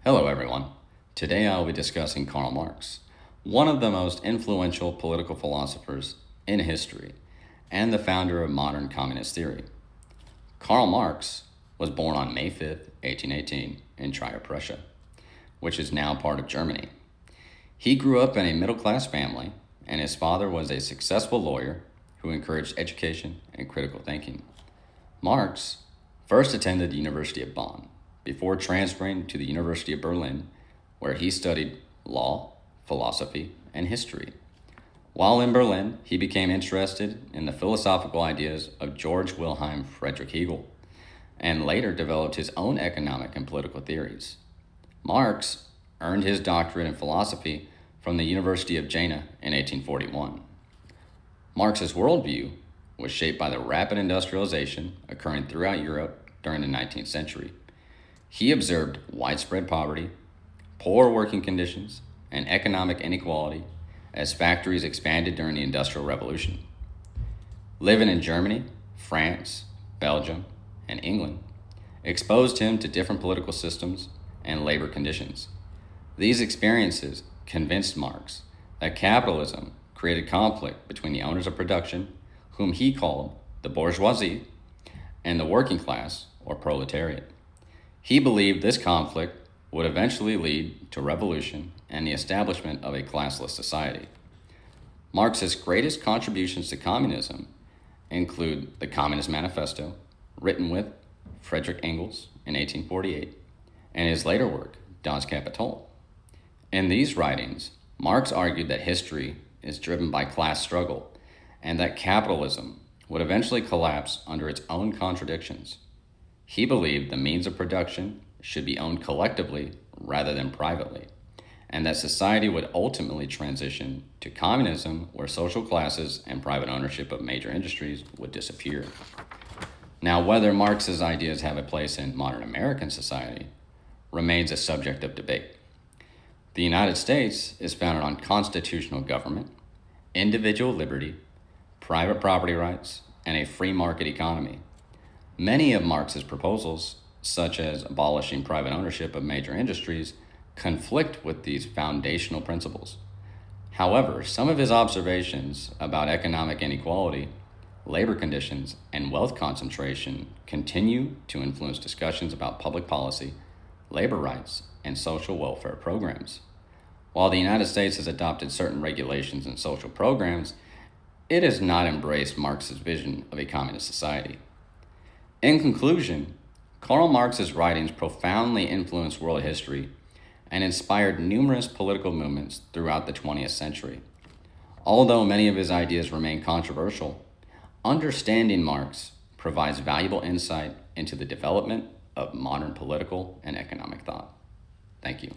Hello everyone. Today I will be discussing Karl Marx, one of the most influential political philosophers in history and the founder of modern communist theory. Karl Marx was born on May 5, 1818 in Trier, Prussia, which is now part of Germany. He grew up in a middle-class family, and his father was a successful lawyer who encouraged education and critical thinking. Marx first attended the University of Bonn before transferring to the University of Berlin, where he studied law, philosophy, and history. While in Berlin, he became interested in the philosophical ideas of George Wilhelm Friedrich Hegel, and later developed his own economic and political theories. Marx earned his doctorate in philosophy from the University of Jena in 1841. Marx's worldview was shaped by the rapid industrialization occurring throughout Europe during the 19th century. He observed widespread poverty, poor working conditions, and economic inequality as factories expanded during the Industrial Revolution. Living in Germany, France, Belgium, and England exposed him to different political systems and labor conditions. These experiences convinced Marx that capitalism created conflict between the owners of production, whom he called the bourgeoisie, and the working class, or proletariat. He believed this conflict would eventually lead to revolution and the establishment of a classless society. Marx's greatest contributions to communism include the Communist Manifesto, written with Friedrich Engels in 1848, and his later work, Das Kapital. In these writings, Marx argued that history is driven by class struggle and that capitalism would eventually collapse under its own contradictions. He believed the means of production should be owned collectively rather than privately, and that society would ultimately transition to communism, where social classes and private ownership of major industries would disappear. Now, whether Marx's ideas have a place in modern American society remains a subject of debate. The United States is founded on constitutional government, individual liberty, private property rights, and a free market economy. Many of Marx's proposals, such as abolishing private ownership of major industries, conflict with these foundational principles. However, some of his observations about economic inequality, labor conditions, and wealth concentration continue to influence discussions about public policy, labor rights, and social welfare programs. While the United States has adopted certain regulations and social programs, it has not embraced Marx's vision of a communist society. In conclusion, Karl Marx's writings profoundly influenced world history and inspired numerous political movements throughout the 20th century. Although many of his ideas remain controversial, understanding Marx provides valuable insight into the development of modern political and economic thought. Thank you.